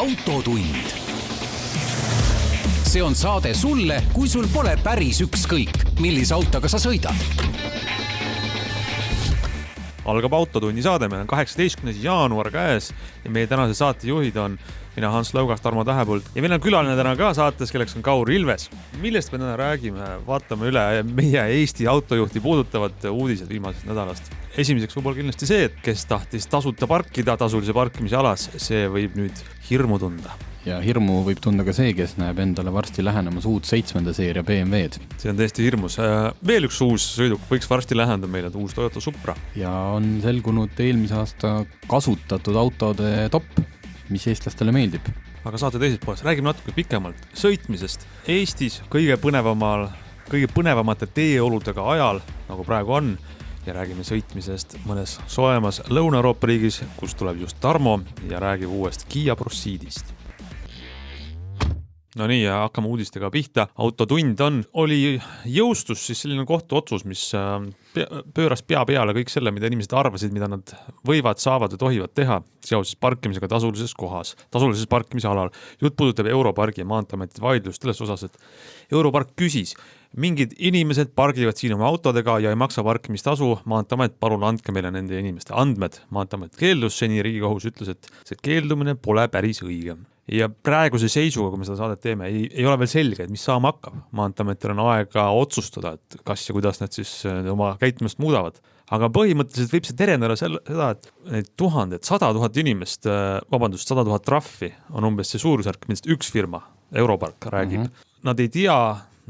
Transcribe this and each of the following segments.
autotund. See on saade sulle, kui sul pole päris ükskõik, millise autoga sa sõidad. Algab autotunni saade, meil on 18. jaanuar käes ja meie tänase saatejuhid on mina Hans Laugas, Tarmo Tähepult ja meil on külaline täna ka saates, kelleks on Kaur Ilves. Millest me täna räägime? Vaatame üle meie Eesti autojuhti puudutavad uudised viimasest nädalast. Esimeseks võib-olla kindlasti see, et kes tahtis tasuta parkida tasulise parkimise alas, see võib nüüd hirmu tunda. Ja hirmu võib tunda ka see, kes näeb endale varsti lähenemas uut 7. seeria BMW-d. See on tõesti hirmus. Veel üks uus sõiduk võiks varsti läheneda meile, uus Toyota Supra. Ja on selgunud eelmise aasta kasutatud autode top, mis eestlastele meeldib. Aga saate teises poolest, räägime natuke pikemalt sõitmisest. Eestis kõige põnevamate teeoludega ajal, nagu praegu on, ja räägime sõitmisest mõnes soemas Lõuna-Euroopa riigis, kus tuleb just Tarmo ja räägib uuest Kia Proceedist. No nii, ja hakkame uudistega pihta. Autotund oli jõustus siis selline kohtuotsus, mis pööras pea peale kõik selle, mida inimesed arvasid, mida nad võivad, saavad ja tohivad teha seoses parkimisega tasulises kohas, tasulises parkimise alal. Jutt puudutab Europargi ja Maanteeameti vaidlust selles osas, et Europark küsis, mingid inimesed pargivad siin oma autodega ja ei maksa parkimistasu. Maanteeamet, palun andke meile nende inimeste andmed. Maanteeamet keeldus, seni Riigikohus ütles, et see keeldumine pole päris õige. Ja praeguse seisuga, kui me seda saadet teeme, ei ole veel selge, et mis saama hakkab. Maanteeametil on aega otsustada, et kas ja kuidas nad siis oma käitumist muudavad. Aga põhimõtteliselt võib see terendada seda, et neid 100 000 inimest, 100 000 trahvi on umbes see suurusjärk, millest üks firma, Europark, räägib. Nad ei tea,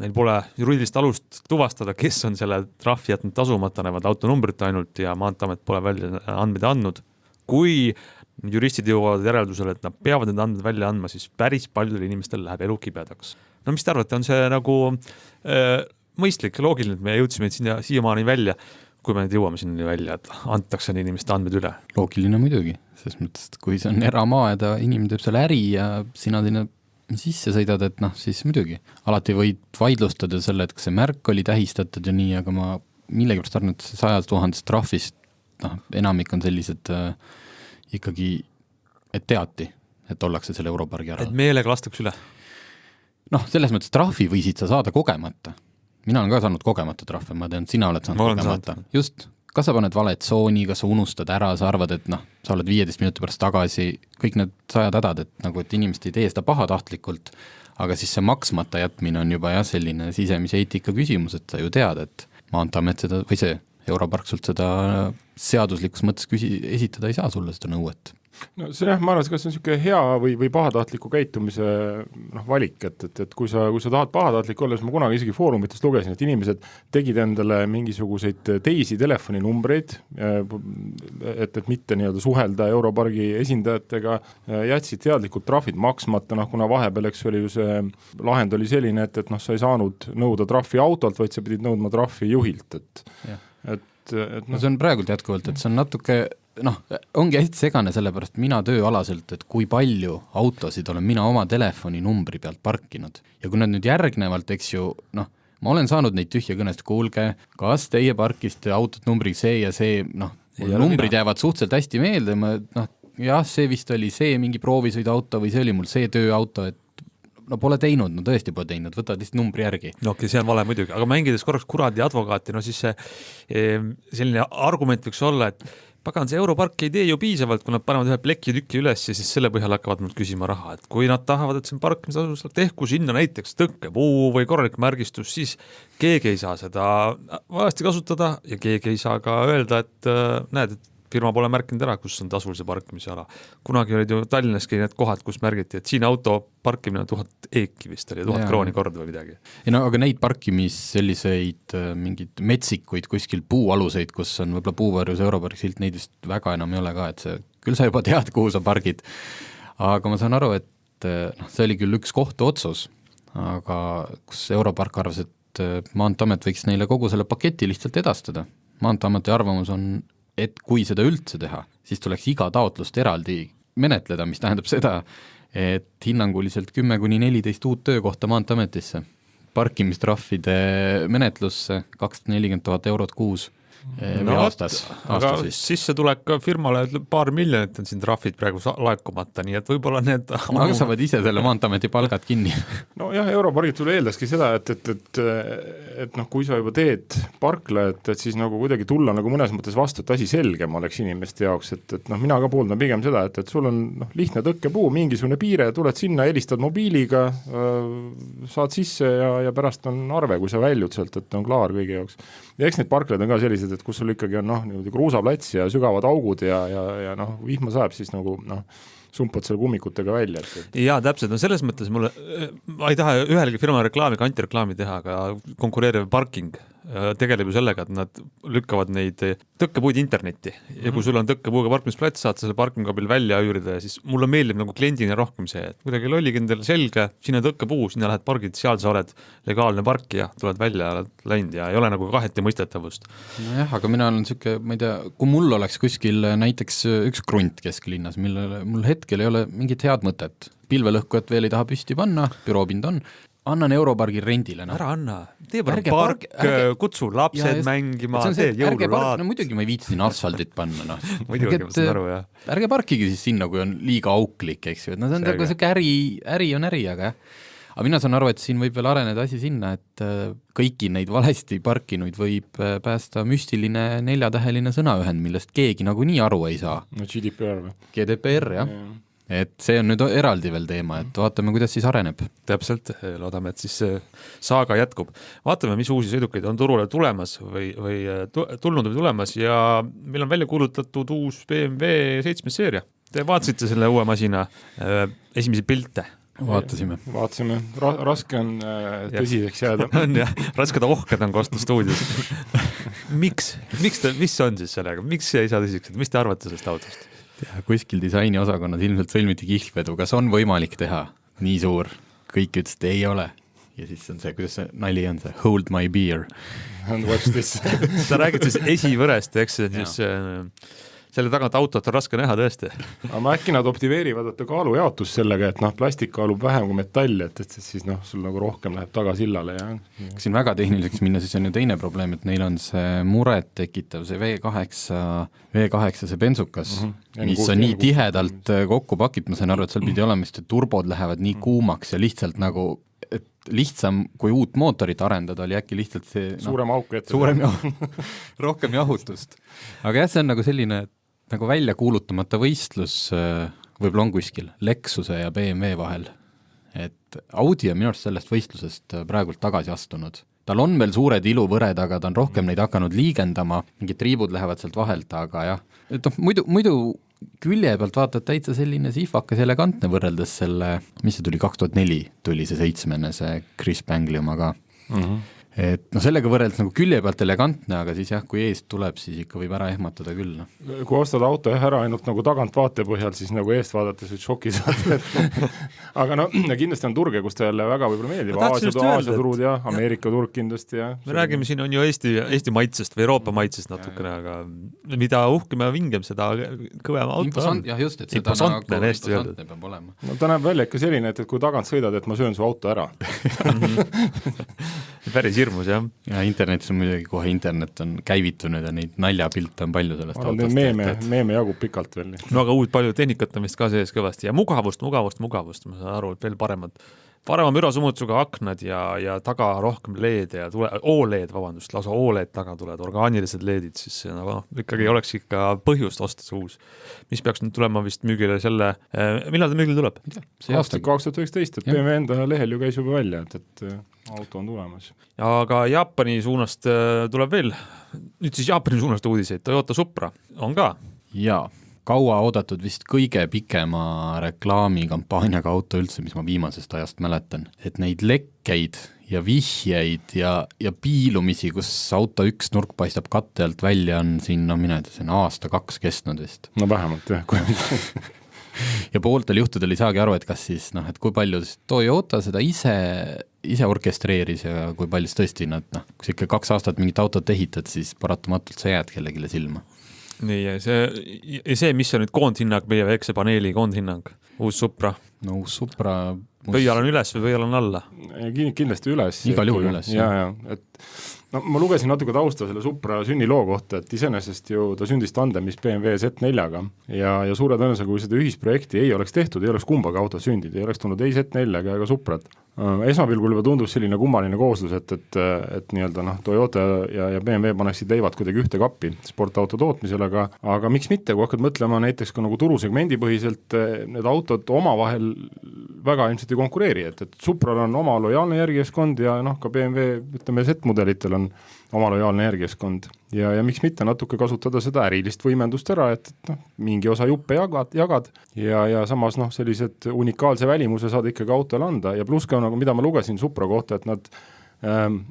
neil pole juriidilist alust tuvastada, kes on selle trahvi jätnud tasumata, näevad autonumbrit ainult ja Maanteeamet pole välja andmeid andnud. Kui juristid jõuavad järeldusele, et nad peavad need andmed välja andma, siis päris paljudel inimestel läheb elu kibedaks. No mis te arvate, on see nagu mõistlik ja loogiline, et me jõudsime siiamaani välja, kui me nüüd jõuame sinna välja, et antakse inimeste andmed üle? Loogiline muidugi, sest mõttes, et kui see on eramaa ja inimene teeb selle äri ja sina sinna sisse sõidad, et siis muidugi. Alati võid vaidlustada selle, et kas see märk oli tähistatud ja nii, aga ma millegipärast arvan, et 100 000 trahvist enamik on sellised ikkagi, et teati, et ollakse selle Europargi ära. Et meelega lastakse üle? Selles mõttes trahvi võisid sa saada kogemata. Mina olen ka saanud kogemata trahve, ma tean, sina oled saanud kogemata. Just, kas sa paned vale tsooni, kas sa unustad ära, sa arvad, et sa oled 15 minuti pärast tagasi, kõik need sajad hädad, et inimesed ei tee seda pahatahtlikult, aga siis see maksmata jätmine on juba selline sisemise eetika küsimus, et sa ju tead, et Maanteeamet seda, või see Europark sult seda seaduslikus mõttes esitada ei saa sulle seda nõuet. No see ma arvan, kas see on niisugune hea või pahatahtliku käitumise valik, et kui sa tahad pahatahtlik olla, siis ma kunagi isegi foorumitest lugesin, et inimesed tegid endale mingisuguseid teisi telefoninumbreid, et mitte nii-öelda suhelda Europargi esindajatega, jätsid teadlikult trahvid maksmata, kuna vahepeal oli ju see lahend oli selline, et sa ei saanud nõuda trahvi autolt, vaid sa pidid nõudma trahvi juhilt, see on praegult jätkuvalt, et see on natuke ongi hästi segane sellepärast mina tööalaselt, et kui palju autosid olen mina oma telefoni numbri pealt parkinud. Ja kui nad nüüd järgnevalt, eks ju, ma olen saanud neid tühja kõnest, kuulge, kas teie parkiste autot numbriga see ja see, numbrid jäävad suhteliselt hästi meelde, jah, see vist oli see mingi proovisõidu auto või see oli mul see tööauto, et pole teinud, tõesti pole teinud, võtad lihtsalt numbri järgi. Okei, see on vale muidugi, aga mängides korraks kuradi advokaati, siis see selline argument võiks olla, et pagan, see Europark ei tee ju piisavalt, kui nad panevad ühe plekitükki üles ja siis selle põhjal hakkavad nad küsima raha. Et kui nad tahavad, et see parkimistasus tehku sinna näiteks tõkkepuu või korralik märgistus, siis keegi ei saa seda valesti kasutada ja keegi ei saa ka öelda, et näed, et firma pole märkinud ära, kus on tasulise parkimise ala. Kunagi olid ju Tallinnaski need kohad, kus märgiti, et siin auto parkimine on 1000 eeki vist oli, 1000 krooni kord või midagi. Aga neid parkimis selliseid mingid metsikuid kuskil puualuseid, kus on võib-olla puuvarjus Europargi silt, neid vist väga enam ei ole ka, et küll sa juba tead, kuhu sa pargid. Aga ma saan aru, et see oli küll üks kohtuotsus, aga kus Europark arvas, et Maanteeamet võiks neile kogu selle paketi lihtsalt edastada. Maanteeameti arvamus on, et kui seda üldse teha, siis tuleks iga taotlust eraldi menetleda, mis tähendab seda, et hinnanguliselt 10-14 uut töökohta Maanteeametisse, parkimistrahvide menetlusse 240 000 eurot kuus või aastas aga vist. sissetulek ka firmale paar miljonit on siin trahvid praegu laekumata, nii et võib-olla need aga saavad ise selle Maanteeameti palgad kinni. no jah, Europargid sulle eeldaski seda, et noh, kui sa juba teed parkla, et siis nagu kuidagi tulla nagu mõnes mõttes vastu, et asi selgem oleks inimeste jaoks, et noh, mina ka pooldan pigem seda, et sul on noh, lihtne tõkkepuu, mingisugune piire, tuled sinna, helistad mobiiliga, saad sisse ja pärast on arve, kui sa väljud sealt, et on klaar kõigi jaoks. Ja eks need parklad on ka sellised, et kus sul ikkagi on noh, niimoodi kruusaplats ja sügavad augud ja noh, vihma saab, siis nagu noh, sumpad selle kummikutega välja. Jaa, täpselt, no selles mõttes mulle, ma ei taha ühelegi firma reklaami, antireklaami teha, aga konkureeriv parking tegeleb ju sellega, et nad lükkavad neid tõkkepuid internetti ja kui sul on tõkkepuuga parkimisplats, saad selle parkingkabil välja üürida ja siis mulle meeldib nagu kliendina rohkem see, et kuidagi lollikindel selge, siin on tõkkepuu, sinna lähed pargid, seal sa oled legaalne parkija, tuled välja, oled läinud ja ei ole nagu kaheti mõistetavust. Nojah, aga mina olen siuke, ma ei tea, kui mul oleks kuskil näiteks üks krunt kesklinnas, millele mul hetkel ei ole mingit head mõtet, pilvelõhkujat veel ei taha püsti panna, büroopind on, annan Europargi rendile. No. Ära anna, tee park, kutsu lapsed mängima, tee jõululaad. No muidugi ma ei viitsi sinna asfaldit panna. No. muidugi, ma saan aru, jah. Ärge parkige siis sinna, kui on liiga auklik, eks ju. No see on nagu see äri on äri, aga mina saan aru, et siin võib veel areneda asi sinna, et kõiki neid valesti parkinuid võib päästa müstiline 4-täheline sõnaühend, millest keegi nagu nii aru ei saa. No GDPR või? GDPR, jah. Et see on nüüd eraldi veel teema, et vaatame, kuidas siis areneb. Täpselt, loodame, et siis saaga jätkub. Vaatame, mis uusi sõidukeid on turule tulemas või tulnud või tulemas ja meil on välja kuulutatud uus BMW 7 seeria. Te vaatasite selle uue masina esimesi pilte? Vaatasime, raske on tõsiseks jääda. On jah, rasked ohked on kostu stuudios. Mis on siis sellega? Miks ei saa tõsiseks? Mis te arvate sellest autost? Ja kuskil disaini osakonnas ilmselt sõlmiti kihlvedu, kas on võimalik teha nii suur, kõik ütlesid ei ole ja siis on see, kuidas see nali on see hold my beer and watch this. Sa räägid siis esivõrest, eks siis selle tagant autot on raske näha tõesti. Aga äkki nad optimeerivad kaalujaotus sellega, et noh, plastik kaalub vähem kui metall, et siis noh, sul nagu rohkem läheb tagasillale. Kui siin väga tehniliseks minna, siis on ju teine probleem, et neil on see muret tekitav, see V8 see bensukas, mis on nii tihedalt kokku pakid, ma sain aru, et seal pidi olema, sest turbod lähevad nii kuumaks ja lihtsalt nagu et lihtsam kui uut mootorit arendada oli äkki lihtsalt see suurem auk ette. Rohkem jahutust. Aga jah, see on nagu selline nagu välja kuulutamata võistlus võib-olla on kuskil Lexuse ja BMW vahel. Et Audi on minu arust sellest võistlusest praegult tagasi astunud. Tal on veel suured iluvõred, aga ta on rohkem neid hakanud liigendama, mingid triibud lähevad sealt vahelt, aga jah, et muidu külje pealt vaatad täitsa selline sihvakas elegantne võrreldes selle, mis see tuli, 2004 tuli see 7, see Chris Bangley omaga. Et no sellega võrreldes nagu külje pealt elegantne, aga siis jah, kui eest tuleb, siis ikka võib ära ehmatada küll. No. Kui ostad auto ära ainult nagu tagant vaate põhjal, siis nagu eest vaadates võid šoki saada. Aga no kindlasti on turge, kus ta jälle väga võib-olla meeldib. Aasia turud ja Ameerika turg kindlasti. Ja. Me räägime siin on ju Eesti maitsest või Euroopa maitsest natukene, aga mida uhkem ja vingem, seda kõvem auto on. Jah, just, et seda imposantne peab olema. No ta näeb välja ikka selline, et kui tagant sõidad, et ma söön su auto ära. Päris hirmus, jah. Ja internetis on muidugi kohe internet on käivitunud ja neid naljapilte on palju sellest autost. Meeme jagub pikalt veel. No aga palju tehnikat on vist ka sees kõvasti ja mugavust, ma saan aru, et veel parema mürasumutsuga aknad ja taga rohkem LED ja lausa OLED taga tulevad orgaanilised LEDid, siis no, ikkagi oleks ikka põhjust osta see uus. Mis peaks nüüd tulema vist müügile millal ta müügile tuleb? See aasta 2019, et BMW enda lehel ju käis juba välja, et auto on tulemas. Aga Jaapani suunast tuleb veel, nüüd siis Jaapani suunast uudiseid, Toyota Supra on ka. Jaa. Kaua oodatud vist kõige pikema reklaamikampaaniaga auto üldse, mis ma viimasest ajast mäletan. Et neid lekkeid ja vihjeid ja piilumisi, kus auto üks nurk paistab katte alt välja, on siin, see on aasta-2 kestnud vist. No vähemalt, jah. Ja pooltel juhtudel ei saagi aru, et kas siis, et kui palju Toyota seda ise orkestreeris ja kui palju tõesti nad, kui sa ikka 2 aastat mingit autot ehitad, siis paratamatult sa jääd kellegile silma. Nii, ja see, mis on nüüd koondhinnang, meie väikse paneeli koondhinnang, uus Supra? No uus Supra... Pöial on üles või pöial on alla? Kindlasti üles. Igal juhul üles. Ja, et no ma lugesin natuke tausta selle Supra sünniloo kohta, et iseenesest ju ta sündis tandemis BMW Z4-ga ja suure tõenäosusega, kui seda ühisprojekti ei oleks tehtud, ei oleks kumbagi autot sündinud, ei oleks tulnud ei Z4-ga ega Suprat. Esmapilgul juba tundus selline kummaline kooslus, et nii-öelda Toyota ja BMW paneksid leivad kuidagi ühte kappi sportauto tootmisel, aga miks mitte, kui hakkad mõtlema näiteks ka nagu turusegmendi põhiselt, need autod omavahel väga ilmselt ei konkureeri, et Supral on oma lojaalne järgijaskond ja ka BMW, ütleme, Z-mudelitel on oma lojaalne järgijaskond ja miks mitte natuke kasutada seda ärilist võimendust ära, et mingi osa juppe jagad ja samas sellised unikaalse välimuse saad ikkagi autole anda ja pluss ka mida ma lugesin Supra kohta, et nad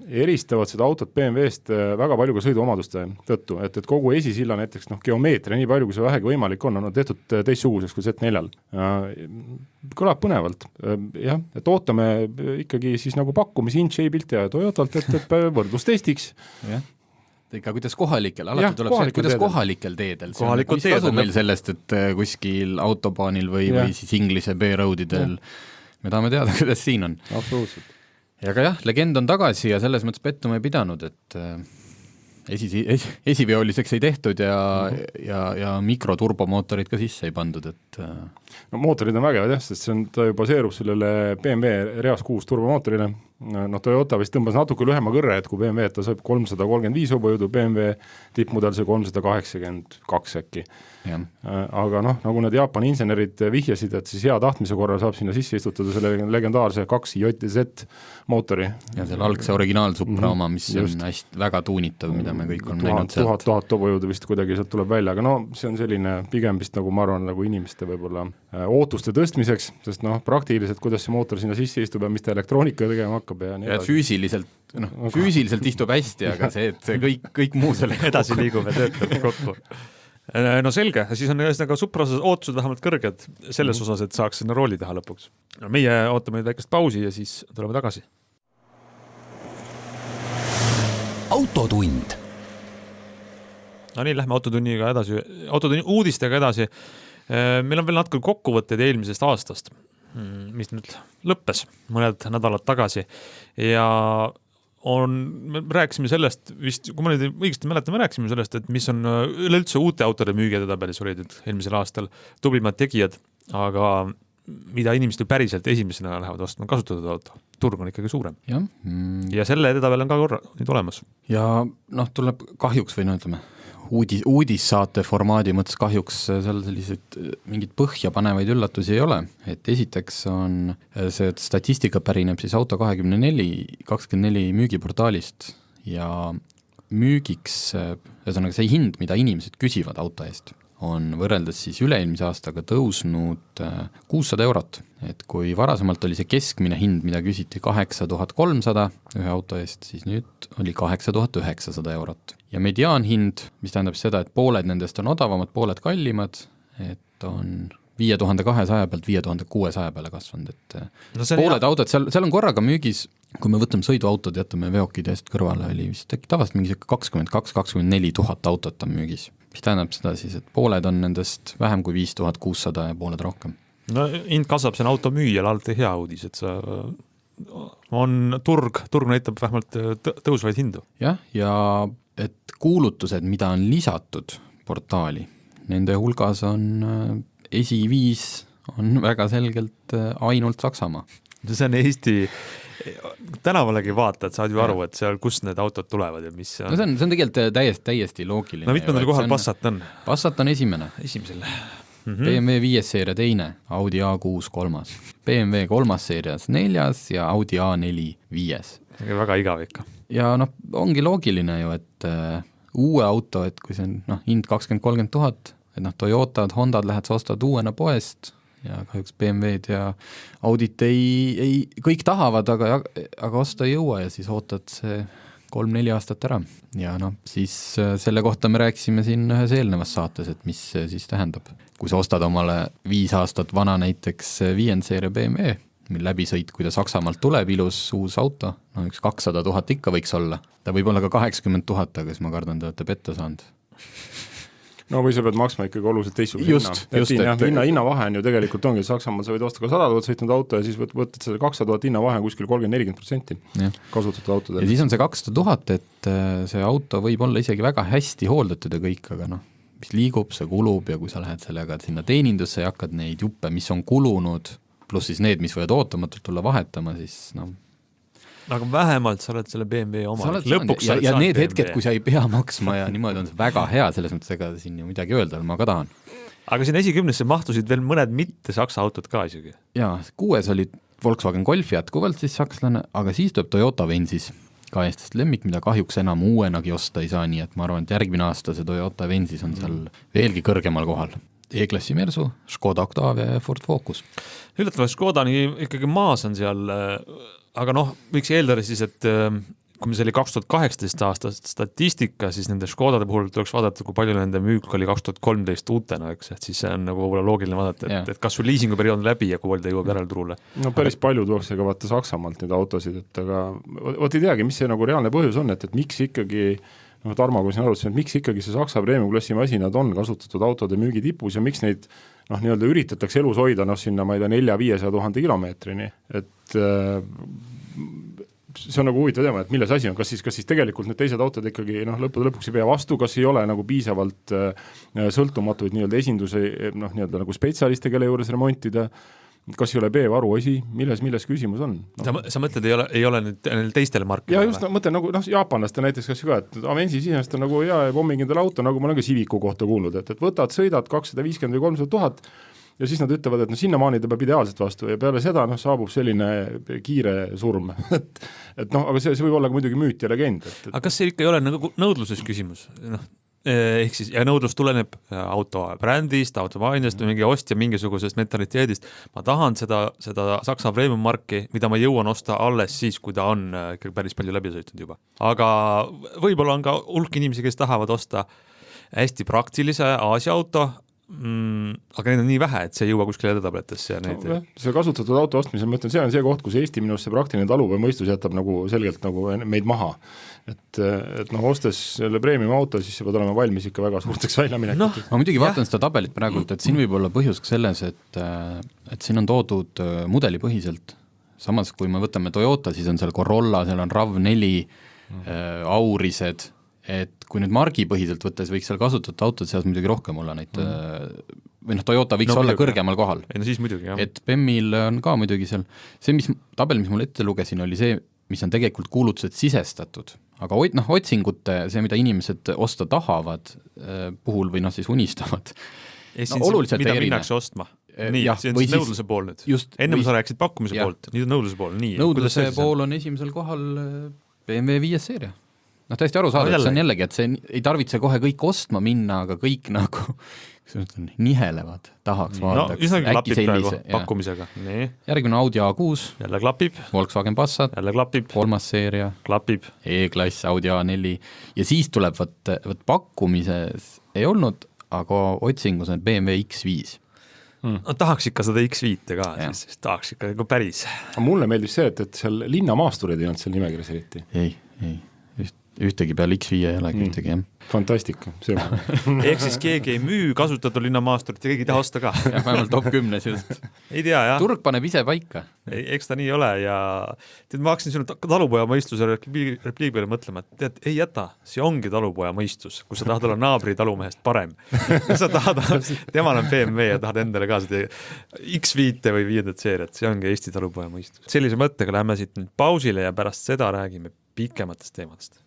eristavad seda autot BMW-st väga palju ka sõiduomaduste tõttu, et kogu esisilla näiteks geomeetria, nii palju kui see vähegi võimalik on tehtud teistsuguseks kui Z4-l. Kõlab põnevalt, jah, et ootame ikkagi siis nagu pakkumisi InShape'ilt ja Toyotalt, et võrdlustestiks. Jah. Ikka kuidas kohalikel, alati tuleb see, kuidas kohalikel teedel. Kohalikud kasu meil sellest, et kuskil autobaanil või siis Inglise B-roadidel me tahame teada, kuidas siin on. Absoluutselt. Ja ka jah, legend on tagasi ja selles mõttes pettuma ei pidanud, et esiveoliseks ei tehtud ja mikroturbomootorid ka sisse ei pandud, et mootorid on vägevad jah, sest ta ju baseerub sellele BMW Reas 6 turbomootorile. Toyota vist tõmbas natuke lühema kõrre, et kui BMW ta saab 335 hobujõudu, BMW tippmudel see 382 äkki. Ja. Aga nagu need Jaapani insenerid vihjasid, et siis hea tahtmise korral saab sinna sisse istutada selle legendaarse 2 JZ mootori. Ja selle algse originaal Supra oma, mis on hästi väga tuunitav, mida me kõik on näinud sealt. 1000 hobujõudu vist kuidagi sealt tuleb välja, aga see on selline pigem vist ma arvan nagu inimeste võib-olla ootuste tõstmiseks, sest praktiliselt kuidas see mootor sinna sisse istub ja mis ta elektroonika tegema hakkab ja nii edasi. Füüsiliselt istub hästi, aga see, et see kõik muu selle edasi liigub ja töötab kokku. No selge, siis on ühesõnaga Supra ootused vähemalt kõrged selles osas, et saaks sinna rooli teha lõpuks. Meie ootame väikest pausi ja siis tuleme tagasi. Autotund. No nii, lähme autotunniga edasi, autotunni uudistega edasi. Meil on veel natuke kokkuvõtteid eelmisest aastast, mis nüüd lõppes mõned nädalad tagasi ja me rääkisime sellest, vist, kui ma nüüd õigesti mäletan, me rääkisime sellest, et mis on üleüldse uute autode müügide tabelis olid eelmisel aastal tublimad tegijad, aga mida inimesed päriselt esimesena lähevad ostma kasutatud auto. Turg on ikkagi suurem. Ja selle edetabel on ka nüüd olemas. Ja tuleb kahjuks või ütleme, uudissaate formaadi mõttes kahjuks seal sellised mingid põhja panevaid üllatusi ei ole, et esiteks on see statistika pärineb siis Auto24 müügiportaalist ja müügiks, ühesõnaga see hind, mida inimesed küsivad auto eest, on võrreldes siis üle-eelmise aastaga tõusnud 600 eurot, et kui varasemalt oli see keskmine hind, mida küsiti 8300 ühe auto eest, siis nüüd oli 8900 eurot. Ja mediaanhind, mis tähendab seda, et pooled nendest on odavamad, pooled kallimad, et on 5200 pealt 5600 peale kasvanud, et pooled autod, seal on korraga müügis, kui me võtame sõiduautod, jätame veokid eest kõrvale, oli vist äkki tavaliselt mingi 22-24 000 autot on müügis. Mis tähendab seda siis, et pooled on nendest vähem kui 5600 ja pooled rohkem. No hind kasvab, see on auto müüjal alati hea uudis, et turg näitab vähemalt tõusvaid hindu. Jah, ja et kuulutused, mida on lisatud portaali, nende hulgas on esi5 on väga selgelt ainult Saksamaa. See on Eesti tänavalegi vaatad, saad ju aru, et seal, kus need autod tulevad ja mis on. No see on tegelikult täiesti loogiline. No mitmendal kohal Passat on? Passat on esimesel. BMW 5 seeria 2, Audi A6 3, BMW 3 seerias 4 ja Audi A4 5. Väga igav ikka. Ja ongi loogiline ju, et uue auto, et kui see on hind 20-30 000, et Toyotad, Hondad lähed sa ostad uuena poest ja kahjuks BMW-d ja Audit ei kõik tahavad, aga osta ei jõua ja siis ootad see 3-4 aastat ära. Ja siis selle kohta me rääkisime siin ühes eelnevas saates, et mis see siis tähendab. Kui sa ostad omale 5 aastat vana näiteks 5 seeria BMW, mil läbisõit, kui ta Saksamaalt tuleb, ilus uus auto, üks 200 000 ikka võiks olla. Ta võib olla ka 80 000, aga siis ma kardan, te olete petta saanud. no või sa pead maksma ikkagi oluliselt teistsuguse hinnavahe on ju tegelikult ongi, Saksamaal sa võid osta ka 100 000 sõitnud auto ja siis võtad selle 200 000 hinnavahe on kuskil 30-40% kasutatud autodel. Ja siis on see 200 000, et see auto võib olla isegi väga hästi hooldatud ja kõik, aga noh, mis liigub, see kulub ja kui sa lähed sellega sinna teenindusse ja hakkad neid juppe, mis on kulunud, pluss siis need, mis võivad ootamatult tulla vahetama, siis noh. Aga vähemalt sa oled selle BMW oma. Lõpuks ja need hetked, kui sa ei pea maksma ja niimoodi on see väga hea, selles mõttes ega siin ju midagi öelda, ma ka tahan. Aga siin esikümnesse mahtusid veel mõned mitte saksa autod ka isegi. Jaa, 6 oli Volkswagen Golf jätkuvalt siis sakslane, aga siis tuleb Toyota Venzis ka eestast lemmik, mida kahjuks enam uuenagi osta ei saa, nii et ma arvan, et järgmine aasta see Toyota Venzis on seal veelgi kõrgemal kohal. E-klassi Mersu, Škoda Octavia ja Ford Focus. Üllatavalt Škodani ikkagi maas on seal, aga noh, võiks eeldada siis, et kui me see oli 2018 aasta statistika, siis nende Škodade puhul tuleks vaadata, kui palju nende müük oli 2013 uutena, eks, et siis see on nagu võib-olla loogiline vaadata, et kas sul liisinguperiood on läbi ja kui palju ta jõuab järelturule. No päris palju tuuakse ka vaata Saksamaalt neid autosid, et aga ei teagi, mis see nagu reaalne põhjus on, et miks ikkagi Tarmo, kui siin arutasin, et miks ikkagi see Saksa premium-klassi masinad on kasutatud autode müügi tipus ja miks neid nii-öelda üritatakse elus hoida sinna, ma ei tea, 400-500 000 kilomeetrini, et see on nagu huvitav teema, et milles asi on, kas siis tegelikult need teised autod ikkagi lõpuks ei pea vastu, kas ei ole nagu piisavalt sõltumatuid nii-öelda esinduse nii-öelda nagu spetsialiste, kelle juures remontida, kas ei ole B-varu asi, milles küsimus on? Sa mõtled, ei ole nüüd teistele markidele? Ja just mõtlen nagu jaapanlaste näiteks kas ka, et Avensis iseenesest on nagu hea pommingindel auto, nagu ma olen ka Civicu kohta kuulnud, et võtad, sõidad 250 või 300 000 ja siis nad ütlevad, et sinnamaani ta peab ideaalselt vastu ja peale seda saabub selline kiire surm. et aga see võib olla ka muidugi müüt ja legend. Aga kas see ikka ei ole nagu nõudluses küsimus? Ehk siis, ja nõudlus tuleneb auto brändist, automaaniast või mingi ostja mingisugusest mentaliteedist. Ma tahan seda Saksa premium marki, mida ma jõuan osta alles siis, kui ta on ikkagi päris palju läbi sõitnud juba. Aga võib-olla on ka hulk inimesi, kes tahavad osta hästi praktilise Aasia auto, aga neid on nii vähe, et see ei jõua kuskile edetabletesse ja neid... See kasutatud auto ostmisel, ma ütlen, see on see koht, kus Eesti minust see praktiline talu või mõistus jätab nagu selgelt nagu meid maha. Et ostes selle premium auto, siis see pead olema valmis ikka väga suurteks väljaminekut. Ma muidugi vaatan seda tabelit praegu, et siin võib olla põhjus selles, et siin on toodud mudelipõhiselt. Samas, kui me võtame Toyota, siis on seal Corolla, seal on RAV4, Aurised, et kui nüüd margipõhiselt võttes võiks seal kasutatud autod seas muidugi rohkem olla neid, või Toyota võiks olla kõrgemal kohal. No siis muidugi, jah. Et BEM-il on ka muidugi seal, see tabel, mis mul ette lugesin, oli see, mis on tegelikult kuulutused sisestatud, aga otsingute, see, mida inimesed osta tahavad puhul või siis unistavad, oluliselt mida minnakse ostma. Nii, see on siis nõudluse pool nüüd. Enne sa rääkisid pakkumise poolt, nüüd on nõudluse pool. Nõudluse pool on esimesel kohal BMW 5 seeria. Täiesti aru saada, et see on jällegi, et see ei tarvitse kohe kõik ostma minna, aga kõik nagu nihelevad, tahaks vaadata. Üsnagi klapib praegu pakkumisega. Nii. Järgmine Audi A6. Jälle klapib. Volkswagen Passat. Jälle klapib. 3. seeria. Klapib. E-klass, Audi A4. Ja siis tuleb pakkumises ei olnud, aga otsingus on BMW X5. Tahaks ikka seda X5 ka, siis tahaks ikka päris. Mulle meeldib see, et seal linnamaasturid ei olnud seal nimekirjas eriti. Ei. Ühtegi peal X5 ei olegi ühtegi, jah. Fantastika, see on. Ehk siis keegi ei müü kasutatud linnamaasturit ja keegi ei taha osta ka. Vähemalt top 10 just. Ei tea, jah. Turg paneb ise paika. Eks ta nii ole ja ma hakkasin sinu talupoja mõistuse repliigi peale mõtlema, et tead, ei jäta, see ongi talupoja mõistus, kui sa tahad olla naabri talumehest parem. Sa tahad, temal on BMW ja tahad endale ka seda X5 või 5. seeriat, see ongi Eesti talupoja mõistus. Sellise mõttega lähme siit nüüd pausile ja pärast seda räägime pikematest teemadest.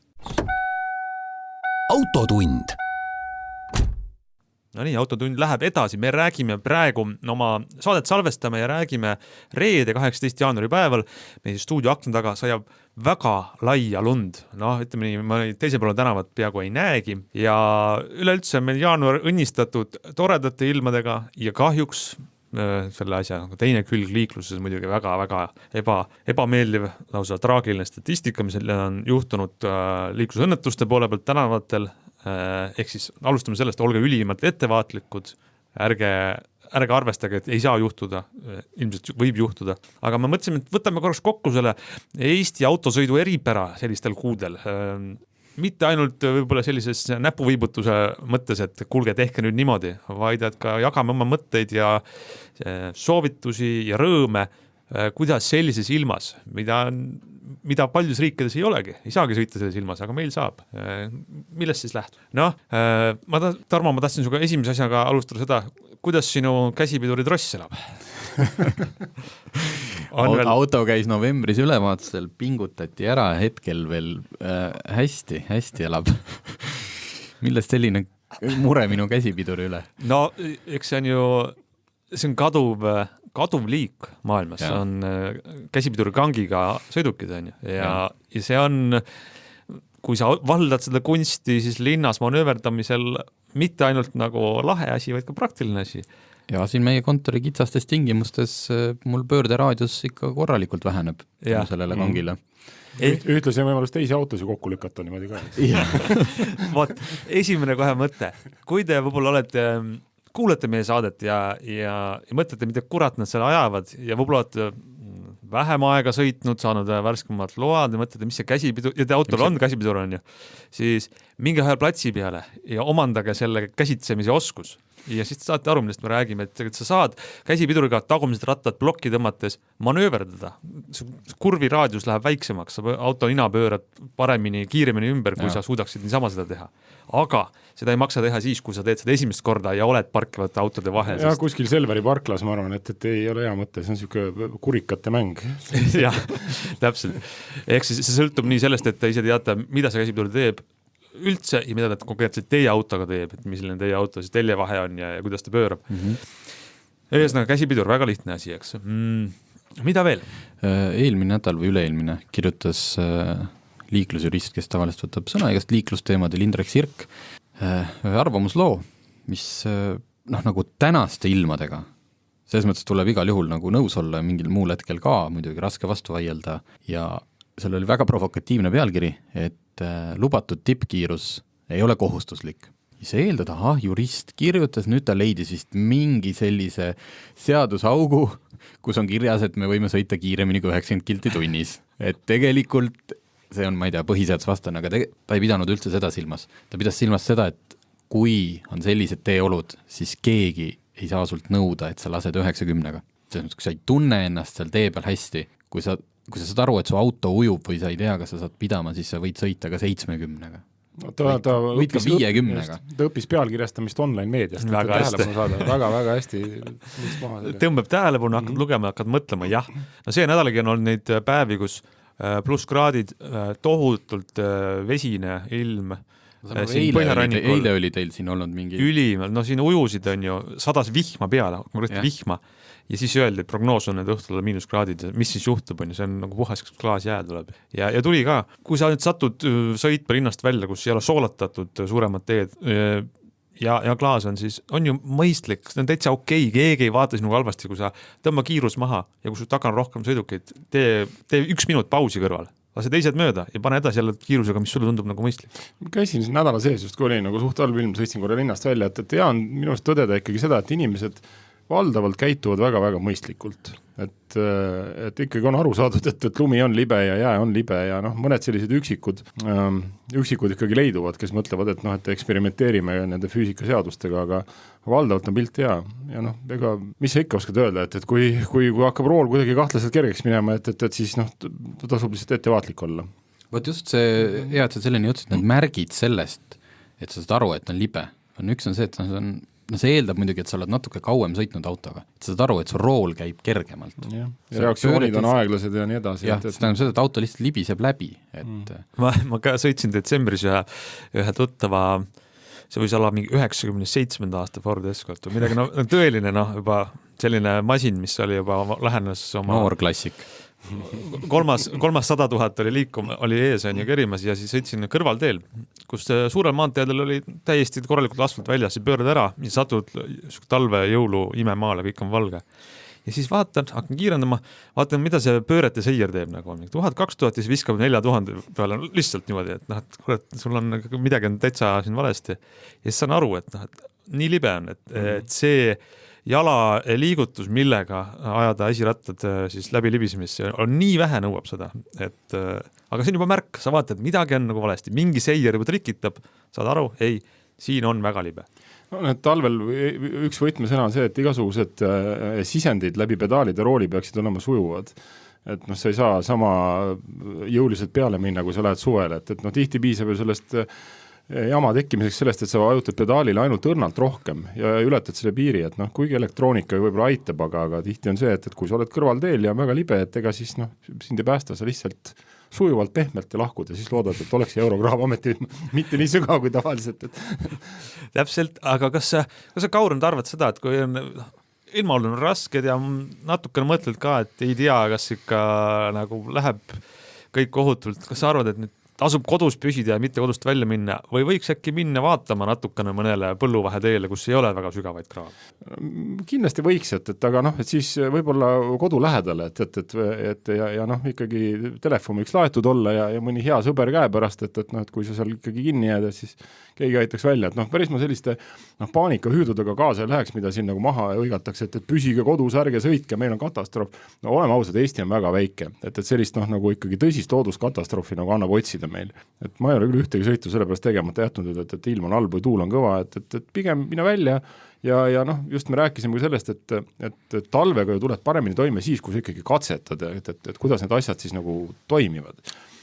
Autotund. No nii, autotund läheb edasi, me räägime praegu, oma saadet salvestame ja räägime reede 18. jaanuari päeval, meie stuudio akna taga sajab väga laia lund, ütleme nii, ma teise poole tänavat peaaegu ei näegi ja üleüldse meil jaanuar õnnistatud toredate ilmadega ja kahjuks selle asja teine külg liikluses muidugi väga-väga ebameeldiv, lausa traagiline statistika, mis on juhtunud liiklusõnnetuste poole pealt tänavatel, ehk siis alustame sellest, olge ülimalt ettevaatlikud, ärge arvestage, et ei saa juhtuda, ilmselt võib juhtuda, aga me mõtlesime, et võtame korraks kokku selle Eesti autosõidu eripära sellistel kuudel. mitte ainult võib-olla sellises näpuviibutuse mõttes, et kuulge, tehke nüüd niimoodi, vaid et ka jagame oma mõtteid ja soovitusi ja rõõme, kuidas sellises ilmas, mida paljudes riikides ei olegi, ei saagi sõita selles ilmas, aga meil saab. Millest siis lähtub? Noh, Tarmo, ma tahtsin suga esimese asjaga alustada seda, kuidas sinu käsipiduri tross elab? Auto käis novembris ülevaatusel, pingutati ära, hetkel veel hästi elab. Millest selline mure minu käsipiduri üle? No, eks see on kaduv liik maailmas, see on käsipiduri kangiga sõidukid on ju. Ja see on, kui sa valdad seda kunsti, siis linnas manööverdamisel mitte ainult nagu lahe asi, vaid ka praktiline asi. Ja siin meie kontori kitsastes tingimustes mul pöörderaadius ikka korralikult väheneb sellele kangile. Ühtlasi on võimalus teisi autosi kokku lükata niimoodi ka. Vaat, esimene kohe mõte. Kui te võib-olla kuulete meie saadet ja mõtlete, mida kurat nad seal ajavad ja võib-olla olete vähem aega sõitnud, saanud värskemad load ja mõtlete, mis see käsipidur, ja te autol on käsipidur on ju, siis minge ühe platsi peale ja omandage selle käsitsemise oskus. Ja siis saate aru, millest me räägime, et sa saad käsipiduriga tagumised rattad plokki tõmmates manööverdada. Kurvi raadius läheb väiksemaks, sa auto nina pöörad paremini, kiiremini ümber, kui sa suudaksid niisama seda teha. Aga seda ei maksa teha siis, kui sa teed seda esimest korda ja oled parkivate autode vahel. Ja kuskil Selveri parklas, ma arvan, et ei ole hea mõte, see on siuke kurikate mäng. Jah, täpselt. Ehk siis see sõltub nii sellest, et te ise teate, mida see käsipidur teeb üldse ja mida ta konkreetselt teie autoga teeb, et mis teie auto siis teljevahe on ja kuidas ta pöörab. Ühesõnaga käsipidur, väga lihtne asi, eks. Mida veel? Eelmine nädal või üle-eelmine kirjutas liiklusjurist, kes tavaliselt võtab sõna igast liiklusteemadel, Indrek Sirk, arvamusloo, mis nagu tänaste ilmadega, selles mõttes tuleb igal juhul nagu nõus olla mingil muul hetkel ka, muidugi raske vastu vaielda ja seal oli väga provokatiivne pealkiri, et lubatud tippkiirus ei ole kohustuslik. See eeldada, jurist kirjutas, nüüd ta leidis vist mingi sellise seadusaugu, kus on kirjas, et me võime sõita kiiremini kui 90 kilti tunnis. Et tegelikult see on, ma ei tea, põhiseadusvastane, aga ta ei pidanud üldse seda silmas. Ta pidas silmas seda, et kui on sellised teeolud, siis keegi ei saa sult nõuda, et sa lased 90-ga. Kui sa ei tunne ennast seal tee peal hästi, kui sa saad aru, et su auto ujub või sa ei tea, kas sa saad pidama, siis sa võid sõita ka 70-ga. No, ta õppis pealkirjastamist online-meediast. Väga hästi. Tõmbab tähelepanu, hakkad lugema, hakkad mõtlema, jah. No see nädalagi on olnud neid päevi, kus plusskraadid, tohutult vesine ilm. Eile oli teil siin olnud mingi... Ülimalt, no siin ujusid on ju, sadas vihma peale, vihma. Ja siis öeldi, et prognoos on need õhtul -kraadid, mis siis juhtub, on ju, see on nagu puhas klaas jää tuleb. Ja tuli ka, kui sa nüüd satud sõitma linnast välja, kus ei ole soolatatud suuremad teed ja klaas on, siis on ju mõistlik, see on täitsa okei, keegi ei vaata sinu halvasti, kui sa tõmba kiirus maha ja kui sul taga on rohkem sõidukeid, tee 1 minut pausi kõrval. Lase teised mööda ja pane edasi jälle kiirusega, mis sulle tundub nagu mõistlik. Käisin nädala sees, just kui oli nagu suht halb ilm, sõitsin korra linnast välja, et hea on minust tõdeda ikkagi seda, et inimesed valdavalt käituvad väga-väga mõistlikult. Et ikkagi on aru saadud, et lumi on libe ja jää on libe ja mõned sellised üksikud ikkagi leiduvad, kes mõtlevad, et eksperimenteerime nende füüsikaseadustega, aga valdavalt on pilt hea. Ja ega, mis sa ikka oskad öelda, et kui hakkab rool kuidagi kahtlaselt kergeks minema, et siis tasub lihtsalt ettevaatlik olla. Võt just see, hea, et sa selleni ütlesid, need märgid sellest, et sa saad aru, et on libe. Üks on see, et see eeldab muidugi, et sa oled natuke kauem sõitnud autoga. Et sa saad aru, et su rool käib kergemalt. Ja reaktsioonid on aeglased ja nii edasi. Jah, see tähendab seda, et auto lihtsalt libiseb läbi. Ma ka sõitsin detsembris ühe tuttava, see võis olla mingi 97. aasta Ford Escort. Midagi tõeline, juba selline masin, mis oli juba lähenes oma... Noor klassik. kolmas 100 000 oli liikuma, oli ees ja kerimas ja siis sõitsin kõrvalteel, kus suurel maanteedel oli täiesti korralikult asfalt väljas, pöörad ära ja satud talve jõulu imemaale, kõik on valge. Ja siis vaatan, hakkan kiirendama, vaatan, mida see pöörete seier teeb, nagu on 1000-2000 ja siis viskab 4000 peale lihtsalt niimoodi, et kurat, sul on midagi on täitsa siin valesti. Ja siis saan aru, et nii libe on, et see jala liigutus, millega ajada esirattad siis läbi libisemisse, on nii vähe nõuab seda, et aga see on juba märk, sa vaatad, midagi on nagu valesti, mingi seier juba trikitab, saad aru, ei, siin on väga libe. No, talvel üks võtmesõna on see, et igasugused sisendid läbi pedaalide rooli peaksid olema sujuvad. Et noh, sa ei saa sama jõuliselt peale minna, kui sa lähed suvele, et noh, tihti piisab ju sellest jama tekkimiseks sellest, et sa vajutad pedaalile ainult õrnalt rohkem ja ületad selle piiri, et noh, kuigi elektroonika võib-olla aitab, aga tihti on see, et kui sa oled kõrval teel ja on väga libe, et ega siis noh, sind ei päästa, sa lihtsalt sujuvalt pehmelt ja lahkud ja siis loodad, et oleks Eurokraav ometi mitte nii sügav kui tavaliselt. Täpselt, aga kas sa Kaur nüüd arvad seda, et kui on ilmaolud on rasked ja natukene mõtled ka, et ei tea, kas ikka nagu läheb kõik ohutult, kas sa arvad, et nüüd asub kodus püsida ja mitte kodust välja minna või võiks äkki minna vaatama natukene mõnele põlluvaheteele, kus ei ole väga sügavaid kraave? Kindlasti võiks, et aga noh, et siis võib-olla kodu lähedale, et ja noh, ikkagi telefon võiks laetud olla ja mõni hea sõber käe pärast, et noh, et kui sa seal ikkagi kinni jääd, siis keegi aitaks välja, et noh, päris ma selliste paanikahüüdudega kaasa ei läheks, mida siin nagu maha hõigatakse, et püsige kodus, ärge sõitke, meil on katastroof. No oleme ausad, Eesti on väga väike, et sellist noh, nagu ikkagi tõsist looduskatastroofi nagu annab otsida meil. Et ma ei ole küll ühtegi sõitu sellepärast tegemata jätnud, et ilm on halb või tuul on kõva, et pigem mine välja ja noh, just me rääkisime ka sellest, et talvega ju tuled paremini toime siis, kui sa ikkagi katsetad, et kuidas need asjad siis nagu toimivad.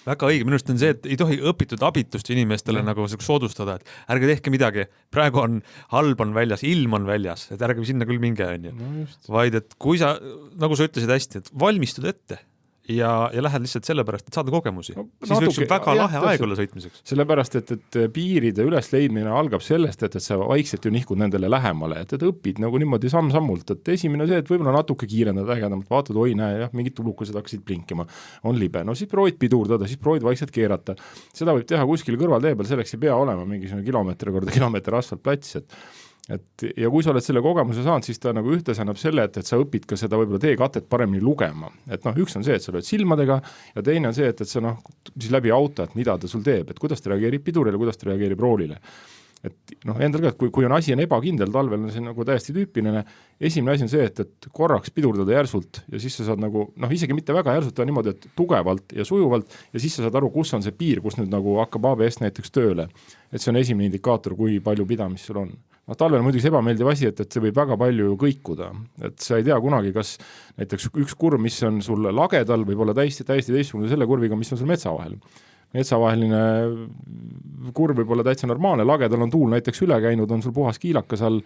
Väga õige, minust on see, et ei tohi õpitud abitust inimestele nagu soodustada, et ärge tehke midagi, praegu on halb on väljas, ilm on väljas, et ärge sinna küll minge, on ju. Vaid et kui sa, nagu sa ütlesid hästi, et valmistud ette ja lähed lihtsalt sellepärast, et saada kogemusi. Siis võiks ju väga lahe aeg olla sõitmiseks. Sellepärast, et piiride ülesleidmine algab sellest, et sa vaikselt ju nihkud nendele lähemale, et õpid nagu niimoodi samm-sammult, et esimene see, et võib-olla natuke kiirendad ägedamalt, vaatad, oi näe, jah, mingid tulukused hakkasid blinkima, on libe, no siis proovid pidurdada, siis proovid vaikselt keerata. Seda võib teha kuskil kõrval tee peal, selleks ei pea olema mingisugune kilomeeter asfaltplats, ja kui sa oled selle kogemuse saanud, siis ta nagu ühtes annab selle, et sa õpid ka seda võib-olla teekatet paremini lugema. Et noh, üks on see, et sa oled silmadega ja teine on see, et sa noh, siis läbi auto, et mida ta sul teeb, et kuidas ta reageerib pidurile, kuidas ta reageerib roolile. Et noh, endal ka, kui on asi on ebakindel talvel, on see nagu täiesti tüüpiline, esimene asi on see, et korraks pidurdada järsult ja siis sa saad nagu, noh isegi mitte väga järsult, on niimoodi, et tugevalt ja sujuvalt ja siis sa saad aru, kus on see piir, kus nüüd nagu hakkab ABS näiteks tööle. Et see on esimene indikaator, kui palju pidamist sul on. No, talvel on muidugi ebameeldiv asi, et see võib väga palju kõikuda, et sa ei tea kunagi, kas näiteks üks kurv, mis on sul lagedal, võib olla täiesti teistsugune selle kurviga, mis on sul metsa vahel. Metsavaheline kurv võib olla täitsa normaalne, lagedal on tuul näiteks üle käinud, on sul puhas kiilakas all,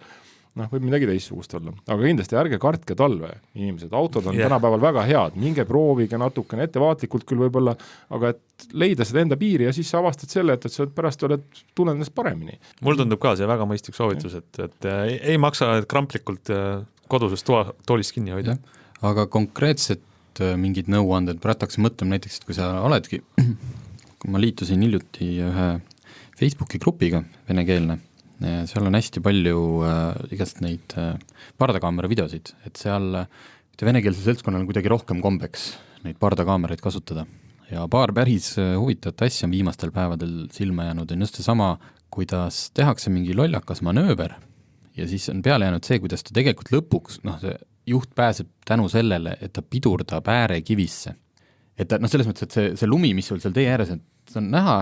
noh, võib midagi teistsugust olla. Aga kindlasti ärge kartke talve, inimesed, autod on tänapäeval väga head, minge proovige natukene ettevaatlikult küll võib-olla, aga et leida seda enda piiri ja siis sa avastad selle, et sa pärast tunned ennast paremini. Mul tundub ka see väga mõistlik soovitus, et ei maksa kramplikult kodusest toolist kinni hoida. Aga konkreetset mingid nõuanded, praegu mõtlema näiteks, et kui sa oledki, kui ma liitusin hiljuti ühe Facebooki grupiga, venekeelne, seal on hästi palju igast neid pardakaamera videosid, et seal venekeelse seltskonnal kuidagi rohkem kombeks neid pardakaameraid kasutada. Ja paar päris huvitavat asja on viimastel päevadel silma jäänud, on just see sama, kuidas tehakse mingi lollakas manööver ja siis on peale jäänud see, kuidas ta tegelikult lõpuks, noh see juht pääseb tänu sellele, et ta pidurdab äärekivisse. Et noh, selles mõttes, et see lumi, mis sul seal tee ääres, et see on näha,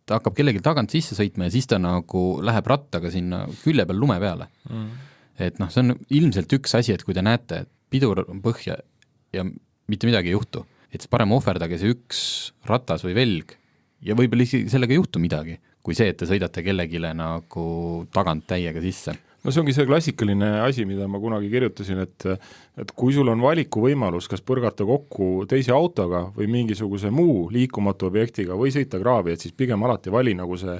ta hakkab kellegi tagant sisse sõitma ja siis ta nagu läheb rattaga sinna külje peal lume peale. Et noh, see on ilmselt üks asi, et kui te näete, et pidur on põhja ja mitte midagi ei juhtu, et siis parem ohverdage see üks ratas või velg ja võib-olla isegi sellega ei juhtu midagi, kui see, et te sõidate kellegile nagu tagant täiega sisse. No see ongi see klassikaline asi, mida ma kunagi kirjutasin, et kui sul on valiku võimalus, kas põrgata kokku teise autoga või mingisuguse muu liikumatu objektiga või sõita kraavi, et siis pigem alati vali nagu see